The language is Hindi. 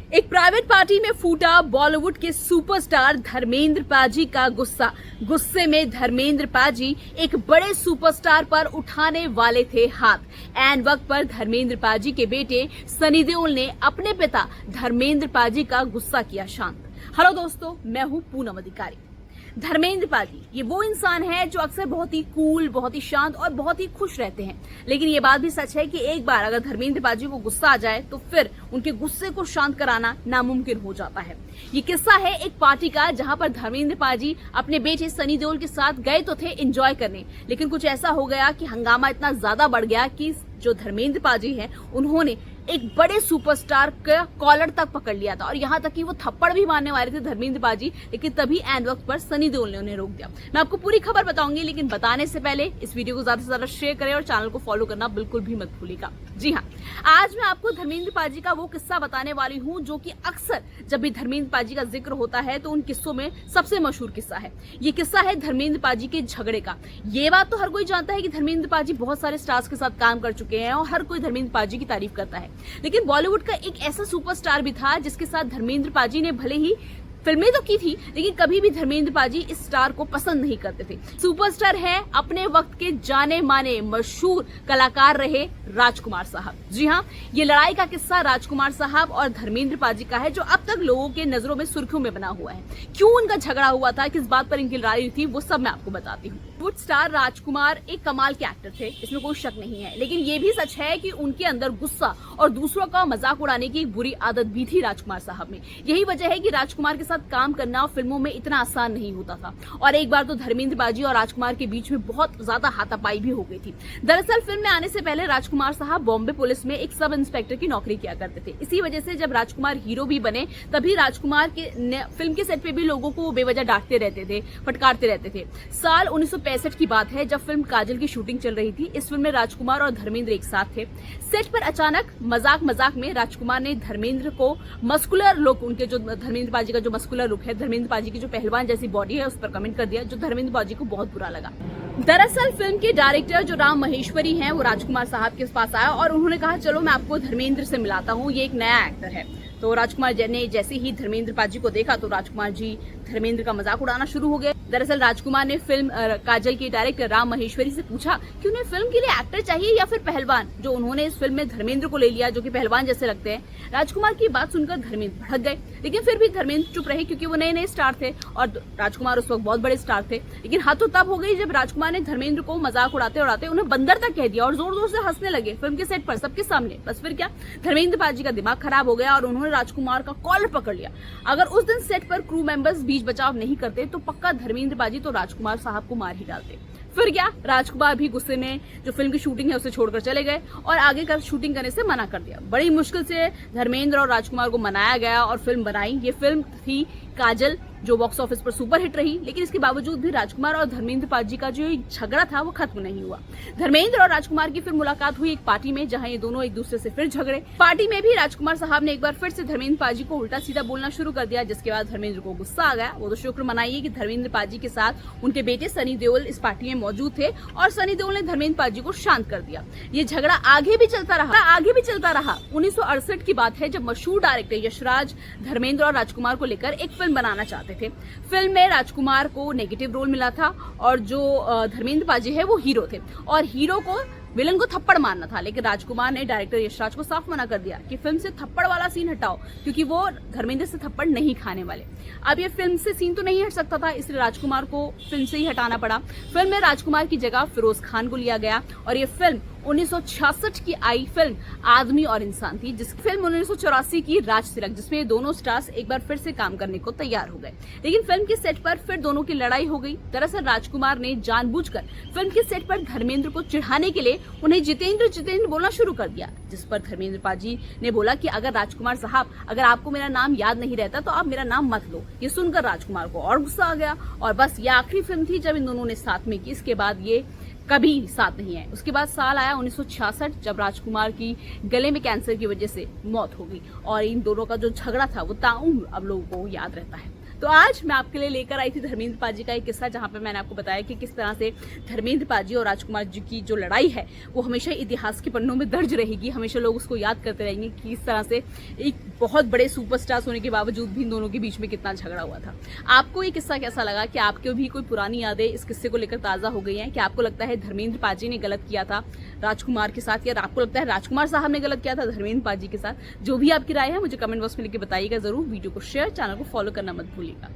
एक प्राइवेट पार्टी में फूटा बॉलीवुड के सुपरस्टार धर्मेंद्र पाजी का गुस्सा। गुस्से में धर्मेंद्र पाजी एक बड़े सुपरस्टार पर उठाने वाले थे हाथ। ऐन वक्त पर धर्मेंद्र पाजी के बेटे सनी देओल ने अपने पिता धर्मेंद्र पाजी का गुस्सा किया शांत। हेलो दोस्तों, मैं हूं पूनम अधिकारी। धर्मेंद्र पाजी ये वो इंसान है जो अक्सर बहुत ही कूल, बहुत ही शांत और बहुत ही खुश रहते हैं। लेकिन ये बात भी सच है कि एक बार अगर धर्मेंद्र पाजी को गुस्सा आ जाए तो फिर उनके गुस्से को शांत कराना नामुमकिन हो जाता है। ये किस्सा है एक पार्टी का, जहां पर धर्मेंद्र पाजी अपने बेटे सनी देओल के साथ गए तो थे एंजॉय करने, लेकिन कुछ ऐसा हो गया कि हंगामा इतना ज्यादा बढ़ गया कि जो धर्मेंद्र पाजी हैं उन्होंने एक बड़े सुपरस्टार का कॉलर तक पकड़ लिया था और यहाँ तक कि वो थप्पड़ भी मारने वाले थे धर्मेंद्र पाजी, लेकिन तभी एंड वक्त पर सनी देओल ने उन्हें रोक दिया। मैं आपको पूरी खबर बताऊंगी, लेकिन बताने से पहले इस वीडियो को ज्यादा से ज्यादा शेयर करें और चैनल को फॉलो करना बिल्कुल भी मत भूलिएगा। जी हाँ, आज मैं आपको धर्मेंद्र पाजी का वो किस्सा बताने वाली हूँ जो कि अक्सर जब भी धर्मेंद्र पाजी का जिक्र होता है तो उन किस्सों में सबसे मशहूर किस्सा है। ये किस्सा है धर्मेंद्र पाजी के झगड़े का। ये बात तो हर कोई जानता है कि धर्मेंद्र पाजी बहुत सारे स्टार्स के साथ काम कर चुके हैं और हर कोई धर्मेंद्र पाजी की तारीफ करता है, लेकिन बॉलीवुड का एक ऐसा सुपरस्टार भी था जिसके साथ धर्मेंद्र पाजी ने भले ही फिल्में तो की थी, लेकिन कभी भी धर्मेंद्र पाजी इस स्टार को पसंद नहीं करते थे। सुपरस्टार है अपने वक्त के जाने माने मशहूर कलाकार रहे राजकुमार साहब। जी हाँ, ये लड़ाई का किस्सा राजकुमार साहब और धर्मेंद्र पाजी का है जो अब तक लोगों के नजरों में सुर्खियों में बना हुआ है। क्यों उनका झगड़ा हुआ था, किस बात पर इनकी लड़ाई हुई थी, वो सब मैं आपको बताती हूँ। बॉलीवुड स्टार राजकुमार एक कमाल के एक्टर थे, इसमें कोई शक नहीं है, लेकिन ये भी सच है कि उनके अंदर गुस्सा और दूसरों का मजाक उड़ाने की एक बुरी आदत भी थी राजकुमार साहब में। यही वजह है कि राजकुमार के साथ काम करना फिल्मों में इतना आसान नहीं होता था और एक बार तो धर्मेंद्र पाजी और राजकुमार के बीच में बहुत ज्यादा हाथापाई भी हो गई थी। दरअसल फिल्म में आने से पहले राजकुमार साहब बॉम्बे पुलिस में एक सब इंस्पेक्टर की नौकरी किया करते थे। इसी वजह से जब राजकुमार हीरो भी बने तभी राजकुमार के फिल्म के सेट पे भी लोगों को बेवजह डांटते रहते थे, फटकारते रहते थे। साल 1965 की बात है जब फिल्म काजल की शूटिंग चल रही थी। इस फिल्म में राजकुमार और धर्मेंद्र एक साथ थे। सेट पर अचानक मजाक में राजकुमार ने धर्मेंद्र को मस्कुलर लुक, उनके जो धर्मेंद्र पाजी का जो मस्कुलर लुक है, धर्मेंद्र पाजी की जो पहलवान जैसी बॉडी है, उस पर कमेंट कर दिया, जो धर्मेंद्र पाजी को बहुत बुरा लगा। दरअसल फिल्म के डायरेक्टर जो राम महेश्वरी हैं वो राजकुमार साहब के पास आया और उन्होंने कहा चलो मैं आपको धर्मेंद्र से मिलाता हूँ, ये एक नया एक्टर है। तो राजकुमार ने जैसे ही धर्मेंद्र पाजी को देखा तो राजकुमार जी धर्मेंद्र का मजाक उड़ाना शुरू हो गए। दरअसल राजकुमार ने फिल्म काजल के डायरेक्टर राम महेश्वरी से पूछा कि उन्हें फिल्म के लिए एक्टर चाहिए या फिर पहलवान, जो उन्होंने इस फिल्म में धर्मेंद्र को ले लिया जो कि पहलवान जैसे लगते हैं। राजकुमार की बात सुनकर धर्मेंद्र भड़क गए, लेकिन फिर भी धर्मेंद्र चुप रहे क्योंकि वो नए स्टार थे और राजकुमार उस वक्त बहुत बड़े स्टार थे। लेकिन हाथ तो तब हो गई जब राजकुमार ने धर्मेंद्र को मजाक उड़ाते उड़ाते उन्हें बंदर तक कह दिया और जोर जोर से हंसने लगे फिल्म के सेट पर सबके सामने। बस फिर क्या, धर्मेंद्र पाजी का दिमाग खराब हो गया और उन्होंने राजकुमार का कॉलर पकड़ लिया। अगर उस दिन सेट पर क्रू मेंबर्स बीच बचाव नहीं करते तो पक्का धर्मेंद्र पाजी तो राजकुमार साहब को मार ही डालते। फिर क्या, राजकुमार भी गुस्से में जो फिल्म की शूटिंग है उसे छोड़कर चले गए और आगे का शूटिंग करने से मना कर दिया। बड़ी मुश्किल से धर्मेंद्र और राजकुमार को मनाया गया और फिल्म बनाई। ये फिल्म थी काजल, जो बॉक्स ऑफिस पर सुपर हिट रही, लेकिन इसके बावजूद भी राजकुमार और धर्मेंद्र पाजी का जो झगड़ा था वो खत्म नहीं हुआ। धर्मेंद्र और राजकुमार की फिर मुलाकात हुई एक पार्टी में, जहां ये दोनों एक दूसरे से फिर झगड़े। पार्टी में भी राजकुमार साहब ने एक बार फिर से धर्मेंद्र पाजी को उल्टा सीधा बोलना शुरू कर दिया, जिसके बाद धर्मेंद्र को गुस्सा आ गया। वो तो शुक्र मनाइए कि धर्मेंद्र पाजी के साथ उनके बेटे सनी देओल इस पार्टी में मौजूद थे और सनी देओल ने धर्मेंद्र पाजी को शांत कर दिया। ये झगड़ा आगे भी चलता रहा। 1968 की बात है जब मशहूर डायरेक्टर यशराज धर्मेंद्र और राजकुमार को लेकर एक फिल्म बनाना चाहते थे। फिल्म में राजकुमार को नेगेटिव रोल मिला था और जो धर्मेंद्र पाजी है वो हीरो थे और हीरो को विलन को थप्पड़ मारना था, लेकिन राजकुमार ने डायरेक्टर यशराज को साफ मना कर दिया कि फिल्म से थप्पड़ वाला सीन हटाओ क्योंकि वो धर्मेंद्र से थप्पड़ नहीं खाने वाले। अब ये फिल्म से सीन तो नहीं हट सकता था, इसलिए राजकुमार को फिल्म से ही हटाना पड़ा। फिल्म में राजकुमार की जगह फिरोज खान को लिया गया और ये फिल्म 1966 की आई फिल्म आदमी और इंसान थी, जिस फिल्म 1984 की राज तिलक, जिसमें ये दोनों स्टार्स एक बार फिर से काम करने को तैयार हो गए। लेकिन फिल्म के सेट पर फिर दोनों की लड़ाई हो गई। दरअसल राजकुमार ने जानबूझकर फिल्म के सेट पर धर्मेंद्र को चिढ़ाने के लिए उन्हें जितेंद्र बोलना शुरू कर दिया, जिस पर धर्मेंद्र पाजी ने बोला कि अगर राजकुमार साहब, अगर आपको मेरा नाम याद नहीं रहता तो आप मेरा नाम मत लो। ये सुनकर राजकुमार को और गुस्सा आ गया और बस ये आखिरी फिल्म थी जब इन दोनों ने साथ में की। इसके बाद ये कभी साथ नहीं है। उसके बाद साल आया 1966 जब राजकुमार की गले में कैंसर की वजह से मौत हो गई और इन दोनों का जो झगड़ा था वो ताउम्र अब लोगों को याद रहता है। तो आज मैं आपके लिए लेकर आई थी धर्मेंद्र पाजी का एक किस्सा, जहां पे मैंने आपको बताया कि किस तरह से धर्मेंद्र पाजी और राजकुमार जी की जो लड़ाई है वो हमेशा इतिहास के पन्नों में दर्ज रहेगी। हमेशा लोग उसको याद करते रहेंगे कि किस तरह से एक बहुत बड़े सुपरस्टार्स होने के बावजूद भी इन दोनों के बीच में कितना झगड़ा हुआ था। आपको ये किस्सा कैसा लगा? कि आपको भी कोई पुरानी यादें इस किस्से को लेकर ताज़ा हो गई हैं? क्या आपको लगता है धर्मेंद्र पाजी ने गलत किया था राजकुमार के साथ, या आपको लगता है राजकुमार साहब ने गलत किया था धर्मेंद्र पाजी के साथ? जो भी आपकी राय है मुझे कमेंट बॉक्स में लिख के बताइएगा जरूर। वीडियो को शेयर, चैनल को फॉलो करना मत भूलिएगा।